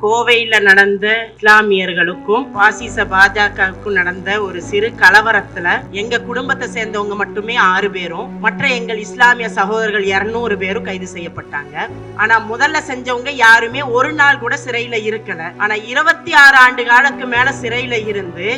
கோவையில் நடந்த இஸ்லாமியர்களுக்கும் பாசிச பாஜகவுக்கும் நடந்த ஒரு சிறு கலவரத்துல எங்க குடும்பத்தை சேர்ந்தவங்க மட்டுமே 6 பேரும் மற்ற எங்கள் இஸ்லாமிய சகோதரர்கள் 200 பேரும் கைது செய்யப்பட்டாங்க. ஆனா முதல்ல செஞ்சவங்க யாருமே ஒரு நாள் கூட சிறையில இருக்கல. ஆனா 26 ஆண்டு காலத்துக்கு மேல சிறையில இருந்து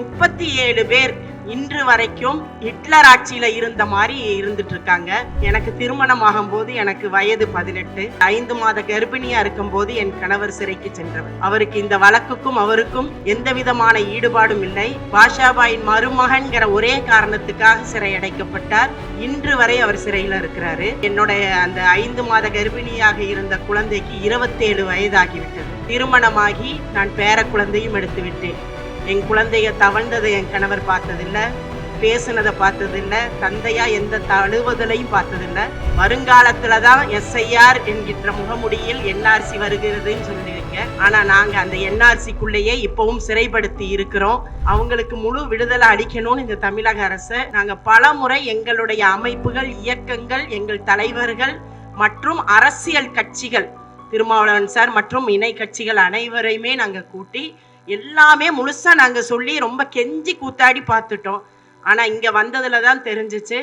37 பேர் இன்று வரைக்கும் ஹிட்லர் ஆட்சியில இருந்த மாதிரி இருந்துட்டு இருக்காங்க. எனக்கு திருமணம் ஆகும் போது எனக்கு வயது 18, 5 மாத கர்ப்பிணியா இருக்கும் போது என் கணவர் சிறைக்கு சென்றவர். அவருக்கு இந்த வழக்குக்கும் அவருக்கும் எந்த விதமான ஈடுபாடும் இல்லை. பாஷாபாயின் மருமகன்கிற ஒரே காரணத்துக்காக சிறை அடைக்கப்பட்டார். இன்று வரை அவர் சிறையில இருக்கிறாரு. என்னுடைய அந்த 5 மாத கர்ப்பிணியாக இருந்த குழந்தைக்கு 27 வயதாகிவிட்டது. திருமணமாகி நான் பேர குழந்தையும் எடுத்து விட்டேன். என் குழந்தைய தவழ்ந்ததை என் கணவர் பார்த்ததில்ல, பேசுனதை பார்த்ததில்ல, தந்தையா எந்த தழுவுதலையும் பார்த்ததில்ல. வருங்காலத்துலதான் SIR என்கின்ற முகமுடியில் NRC வருகிறதுன்னு சொல்லியிருக்க. ஆனா நாங்க அந்த NRCக்குள்ளேயே இப்பவும் சிறைப்படுத்தி இருக்கிறோம். அவங்களுக்கு முழு விடுதலை அளிக்கணும்னு இந்த தமிழக அரசு நாங்க பல முறை எங்களுடைய அமைப்புகள், இயக்கங்கள், எங்கள் தலைவர்கள் மற்றும் அரசியல் கட்சிகள், திருமாவளவன் சார் மற்றும் இணை கட்சிகள் அனைவரையுமே நாங்க கூட்டி எல்லாமே முழுசா நாங்க சொல்லி ரொம்ப கெஞ்சி கூத்தாடி பார்த்துட்டோம். ஆனா இங்க வந்ததுல தான் தெரிஞ்சிச்சு,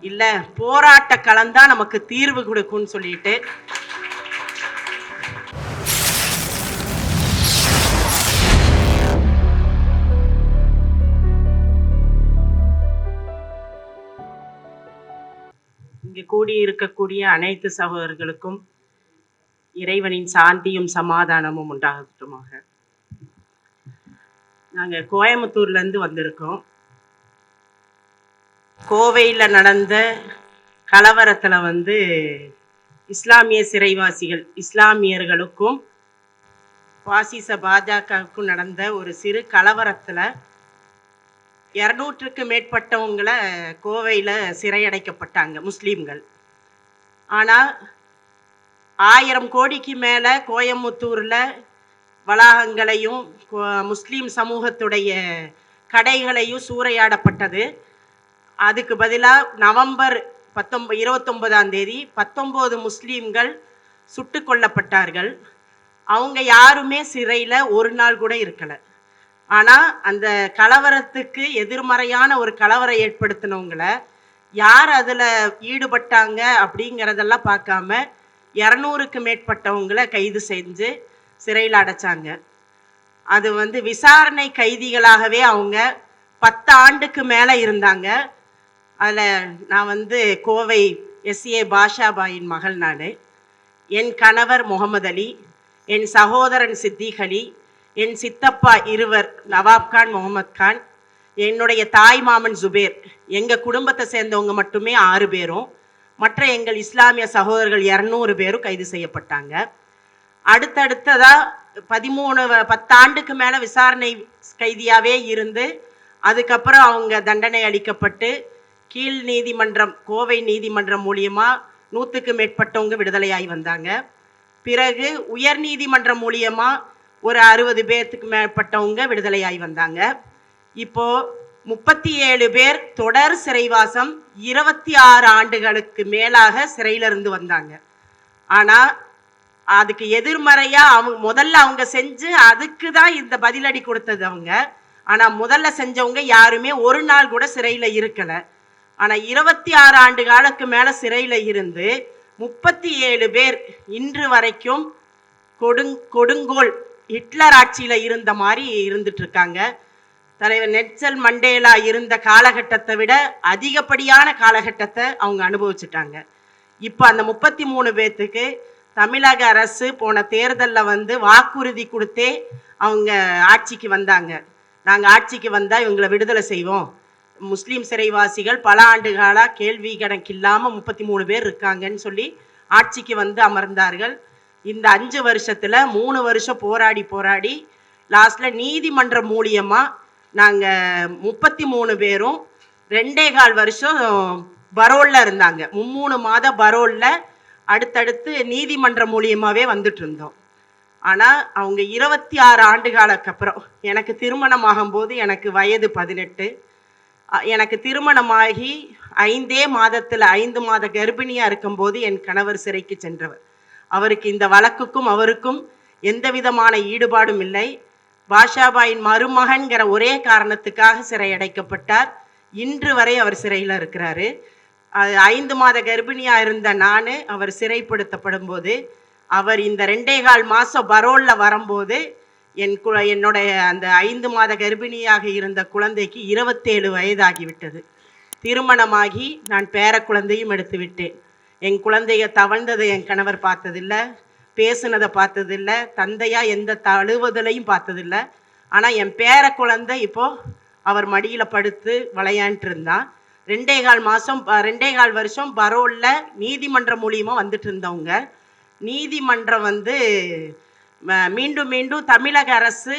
இல்ல போராட்ட களம் தான் நமக்கு தீர்வு கொடுக்கும்னு சொல்லிட்டு இங்க கூடி இருக்கக்கூடிய அனைத்து சகோதரர்களுக்கும் இறைவனின் சாந்தியும் சமாதானமும் உண்டாகட்டுமாக. நாங்கள் கோயம்புத்தூர்லேருந்து வந்திருக்கோம். கோவையில் நடந்த கலவரத்தில் இஸ்லாமிய சிறைவாசிகள், இஸ்லாமியர்களுக்கும் பாசிச பாஜகவுக்கும் நடந்த ஒரு சிறு கலவரத்தில் 200க்கு மேற்பட்டவங்களை கோவையில் சிறையடைக்கப்பட்டாங்க முஸ்லீம்கள். ஆனால் 1000 கோடிக்கு மேலே கோயம்புத்தூரில் வளாகங்களையும் முஸ்லீம் சமூகத்துடைய கடைகளையும் சூறையாடப்பட்டது. அதுக்கு பதிலாக நவம்பர் 29ஆம் தேதி 19 முஸ்லீம்கள் சுட்டு கொல்லப்பட்டார்கள். அவங்க யாருமே சிறையில் ஒரு நாள் கூட இருக்கலை. ஆனால் அந்த கலவரத்துக்கு எதிர்மறையான ஒரு கலவரம் ஏற்படுத்தினவங்களை யார் அதில் ஈடுபட்டாங்க அப்படிங்கிறதெல்லாம் பார்க்காம 200க்கு மேற்பட்டவங்களை கைது செஞ்சு சிறையில் அடைச்சாங்க. அது விசாரணை கைதிகளாகவே அவங்க 10 ஆண்டுக்கு மேலே இருந்தாங்க. அதில் நான் கோவை SA பாஷாபாயின் மகள். நான், என் கணவர் முகமது அலி, என் சகோதரன் சித்திக் அலி, என் சித்தப்பா இருவர் நவாப் கான், முகமது கான், என்னுடைய தாய் மாமன் ஜுபேர். எங்கள் குடும்பத்தை சேர்ந்தவங்க மட்டுமே 6 பேரும் மற்ற எங்கள் இஸ்லாமிய சகோதரர்கள் 200 பேரும் கைது செய்யப்பட்டாங்க. அடுத்தடுத்ததா 10 ஆண்டுக்கு மேலே விசாரணை கைதியாகவே இருந்து அதுக்கப்புறம் அவங்க தண்டனை அளிக்கப்பட்டு கீழ் நீதிமன்றம், கோவை நீதிமன்றம் மூலியமாக 100க்கு மேற்பட்டவங்க விடுதலையாகி வந்தாங்க. பிறகு உயர் நீதிமன்றம் மூலியமாக ஒரு 60 பேர்த்துக்கு மேற்பட்டவங்க விடுதலையாகி வந்தாங்க. இப்போது 37 பேர் தொடர் சிறைவாசம் 26 ஆண்டுகளுக்கு மேலாக சிறையிலிருந்து வந்தாங்க. ஆனால் அதுக்கு எதிர்மறையா முதல்ல அவங்க செஞ்சு அதுக்கு தான் இந்த பதிலடி கொடுத்தது அவங்க. ஆனா முதல்ல செஞ்சவங்க யாருமே ஒரு நாள் கூட சிறையில இருக்கல. ஆனா 26 ஆண்டு காலத்துக்கு மேல சிறையில இருந்து 37 பேர் இன்று வரைக்கும் கொடுங்கோல் ஹிட்லர் ஆட்சியில இருந்த மாதிரி இருந்துட்டு இருக்காங்க. தலைவர் நெல்சன் மண்டேலா இருந்த காலகட்டத்தை விட அதிகப்படியான காலகட்டத்தை அவங்க அனுபவிச்சுட்டாங்க. இப்போ அந்த 33 பேர்த்துக்கு தமிழக அரசு போன தேர்தலில் வாக்குறுதி கொடுத்தே அவங்க ஆட்சிக்கு வந்தாங்க. நாங்கள் ஆட்சிக்கு வந்தால் இவங்களை விடுதலை செய்வோம், முஸ்லீம் சிறைவாசிகள் பல ஆண்டுகளாக கேள்வி கணக்கில்லாமல் 33 பேர் இருக்காங்கன்னு சொல்லி ஆட்சிக்கு அமர்ந்தார்கள். இந்த 5 வருஷத்தில் 3 வருஷம் போராடி லாஸ்ட்டில் நீதிமன்றம் மூலியமாக நாங்கள் 33 பேரும் 2.25 வருஷம் பரோலில் இருந்தாங்க. 3 மாத பரோலில் அடுத்தடுத்து நீதிமன்றம் மூலியமாகவே வந்துட்டு இருந்தோம். ஆனால் அவங்க 26 ஆண்டு காலத்துக்கு அப்புறம், எனக்கு திருமணம் ஆகும்போது எனக்கு வயது 18, எனக்கு திருமணமாகி 5 மாதத்தில் 5 மாத கர்ப்பிணியாக இருக்கும்போது என் கணவர் சிறைக்கு சென்றவர். அவருக்கு இந்த வழக்குக்கும் அவருக்கும் எந்த விதமான ஈடுபாடும் இல்லை. பாஷாபாயின் மருமகன்கிற ஒரே காரணத்துக்காக சிறையடைக்கப்பட்டார். இன்று வரை அவர் சிறையில் இருக்கிறாரு. 5 மாத கர்ப்பிணியாக இருந்த நான் அவர் சிறைப்படுத்தப்படும் போது, அவர் இந்த 2.25 மாதம் பரோலில் வரும்போது என்னுடைய அந்த 5 மாத கர்ப்பிணியாக இருந்த குழந்தைக்கு 27 வயதாகிவிட்டது. திருமணமாகி நான் பேர குழந்தையும் எடுத்து விட்டேன். என் குழந்தைய தவழ்ந்ததை என் கணவர் பார்த்ததில்லை, பேசுனதை பார்த்ததில்லை, தந்தையாக எந்த தழுவுதலையும் பார்த்ததில்லை. ஆனால் என் பேர குழந்தை இப்போது அவர் மடியில் படுத்து விளையாண்டு இருந்தான். 2.25 வருஷம் பரோலில் நீதிமன்றம் மூலியமாக வந்துட்டு இருந்தவங்க. நீதிமன்றம் மீண்டும் மீண்டும் தமிழக அரசு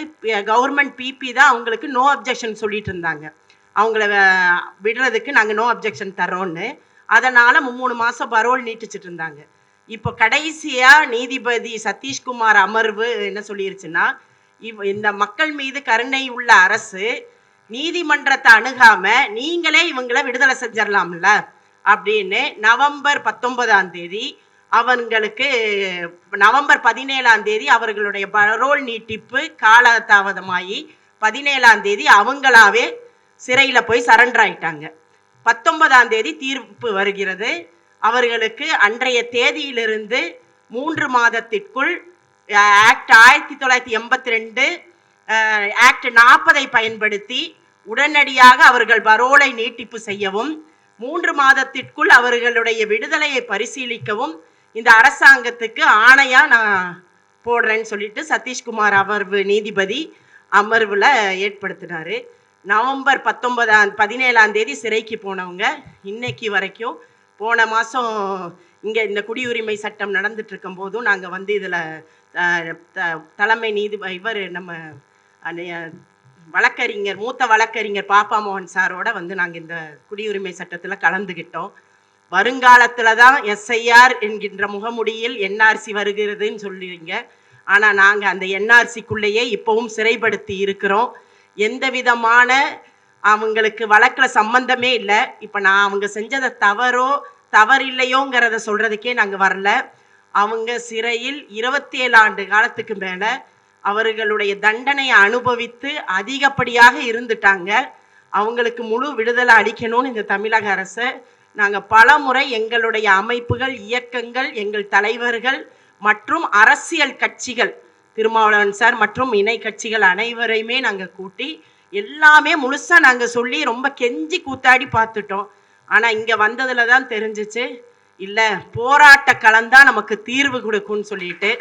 கவர்மெண்ட் பிபி தான் அவங்களுக்கு நோ அப்ஜெக்ஷன் சொல்லிட்டு இருந்தாங்க. அவங்கள விடுறதுக்கு நாங்கள் நோ அப்ஜெக்ஷன் தரோன்னு. அதனால் 3 மாதம் பரோல் நீட்டிச்சிட்டு இருந்தாங்க. இப்போ கடைசியாக நீதிபதி சதீஷ்குமார் அமர்வு என்ன சொல்லிருச்சுன்னா, இந்த மக்கள் மீது கருணை உள்ள அரசு நீதிமன்றத்தை அணுகாம நீங்களே இவங்களை விடுதலை செஞ்சிடலாம்ல அப்படின்னு நவம்பர் 19 அவங்களுக்கு நவம்பர் 17 அவர்களுடைய பரோல் நீட்டிப்பு காலதாமதமாகி 17 அவங்களாவே சிறையில் போய் சரண்டர் ஆயிட்டாங்க. 19 தீர்ப்பு வருகிறது. அவர்களுக்கு அன்றைய தேதியிலிருந்து 3 மாதத்திற்குள் ஆக்ட் 1982 ஆக்ட் 40 பயன்படுத்தி உடனடியாக அவர்கள் பரோலை நீட்டிப்பு செய்யவும் 3 மாதத்திற்குள் அவர்களுடைய விடுதலையை பரிசீலிக்கவும் இந்த அரசாங்கத்துக்கு ஆணையா நான் போடுறேன்னு சொல்லிட்டு சதீஷ்குமார் அமர்வு நீதிபதி அமர்வில் ஏற்படுத்தினார். நவம்பர் 17 சிறைக்கு போனவங்க இன்னைக்கு வரைக்கும், போன மாதம் இங்கே இந்த குடியுரிமை சட்டம் நடந்துட்டு இருக்கும் போதும் நாங்கள் இதில் தலைமை இவர் நம்ம வழக்கறிஞர் மூத்த வழக்கறிஞர் பாப்பா மோகன் சாரோட நாங்கள் இந்த குடியுரிமை சட்டத்தில் கலந்துக்கிட்டோம். வருங்காலத்தில் தான் எஸ்ஐஆர் என்கின்ற முகமுடியில் என்ஆர்சி வருகிறதுன்னு சொல்லுவீங்க. ஆனால் நாங்கள் அந்த என்ஆர்சிக்குள்ளேயே இப்போவும் சிறைப்படுத்தி இருக்கிறோம். எந்த விதமான அவங்களுக்கு வழக்கில் சம்பந்தமே இல்லை. இப்போ நான் அவங்க செஞ்சதை தவறில்லையோங்கிறத சொல்கிறதுக்கே நாங்கள் வரல. அவங்க சிறையில் 27 ஆண்டு காலத்துக்கு மேலே அவர்களுடைய தண்டனையை அனுபவித்து அதிகப்படியாக இருந்துட்டாங்க. அவங்களுக்கு முழு விடுதலை அளிக்கணும்னு இந்த தமிழக அரசை நாங்கள் பல முறை எங்களுடைய அமைப்புகள், இயக்கங்கள், எங்கள் தலைவர்கள் மற்றும் அரசியல் கட்சிகள், திருமாவளவன் சார் மற்றும் இணை கட்சிகள் அனைவரையுமே நாங்கள் கூட்டி எல்லாமே முழுசாக நாங்கள் சொல்லி ரொம்ப கெஞ்சி கூத்தாடி பார்த்துட்டோம். ஆனால் இங்கே வந்ததில் தான் தெரிஞ்சிச்சு, இல்லை போராட்ட களம்தான் நமக்கு தீர்வு கொடுக்கும்னு சொல்லிட்டு.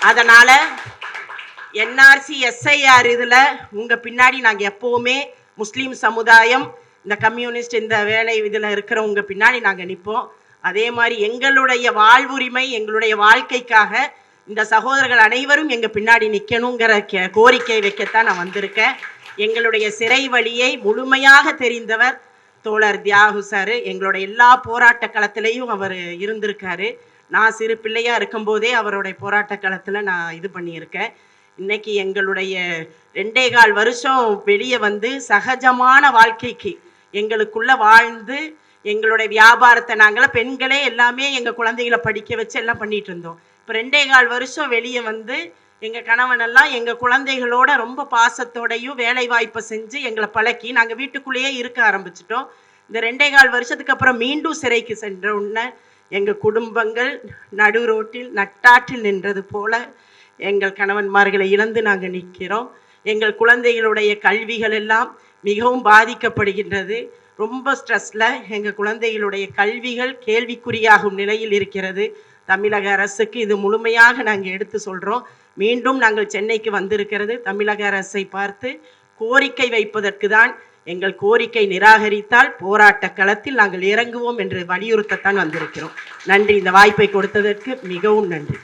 அதனால் என்ஆர்சி எஸ்ஐஆர் இதில் உங்கள் பின்னாடி நாங்கள் எப்போவுமே முஸ்லீம் சமுதாயம், இந்த கம்யூனிஸ்ட், இந்த வேலை இதில் இருக்கிறவங்க பின்னாடி நாங்கள் நிற்போம். அதே மாதிரி எங்களுடைய வாழ்வுரிமை, எங்களுடைய வாழ்க்கைக்காக இந்த சகோதரர்கள் அனைவரும் எங்கள் பின்னாடி நிற்கணுங்கிற கோரிக்கை வைக்கத்தான் நான் வந்திருக்கேன். எங்களுடைய சிறை வழியை முழுமையாக தெரிந்தவர் தோழர் தியாகு சார். எங்களுடைய எல்லா போராட்ட களத்திலையும் அவர் இருந்திருக்காரு. நான் சிறு பிள்ளையாக இருக்கும்போதே அவருடைய போராட்ட களத்தில் நான் இது பண்ணியிருக்கேன். இன்னைக்கு எங்களுடைய 2.25 வருஷம் வெளியே சகஜமான வாழ்க்கைக்கு எங்களுக்குள்ள வாழ்ந்து எங்களுடைய வியாபாரத்தை நாங்கள் பெண்களே எல்லாமே எங்கள் குழந்தைகளை படிக்க வச்சு எல்லாம் பண்ணிட்டு இருந்தோம். இப்போ 2.25 வருஷம் வெளியே எங்கள் கணவனெல்லாம் எங்கள் குழந்தைகளோட ரொம்ப பாசத்தோடையும் வேலை வாய்ப்பை செஞ்சு எங்களை பழக்கி நாங்கள் வீட்டுக்குள்ளேயே இருக்க ஆரம்பிச்சிட்டோம். இந்த 2.25 வருஷத்துக்கு அப்புறம் மீண்டும் சிறைக்கு சென்ற உடனே எங்கள் குடும்பங்கள் நடு ரோட்டில் நட்டாற்றில் நின்றது போல எங்கள் கணவன்மார்களை இழந்து நாங்கள் நிற்கிறோம். எங்கள் குழந்தைகளுடைய கல்விகள் எல்லாம் மிகவும் பாதிக்கப்படுகின்றது. ரொம்ப ஸ்ட்ரெஸ்ஸில் எங்கள் குழந்தைகளுடைய கல்விகள் கேள்விக்குறியாகும் நிலையில் இருக்கிறது. தமிழக அரசுக்கு இது முழுமையாக நாங்கள் எடுத்து சொல்கிறோம். மீண்டும் நாங்கள் சென்னைக்கு வந்திருக்கிறது தமிழக அரசை பார்த்து கோரிக்கை வைப்பதற்கு தான். எங்கள் கோரிக்கை நிராகரித்தால் போராட்ட களத்தில் நாங்கள் இறங்குவோம் என்று வலியுறுத்தத்தான் வந்திருக்கிறோம். நன்றி. இந்த வாய்ப்பை கொடுத்ததற்கு மிகவும் நன்றி.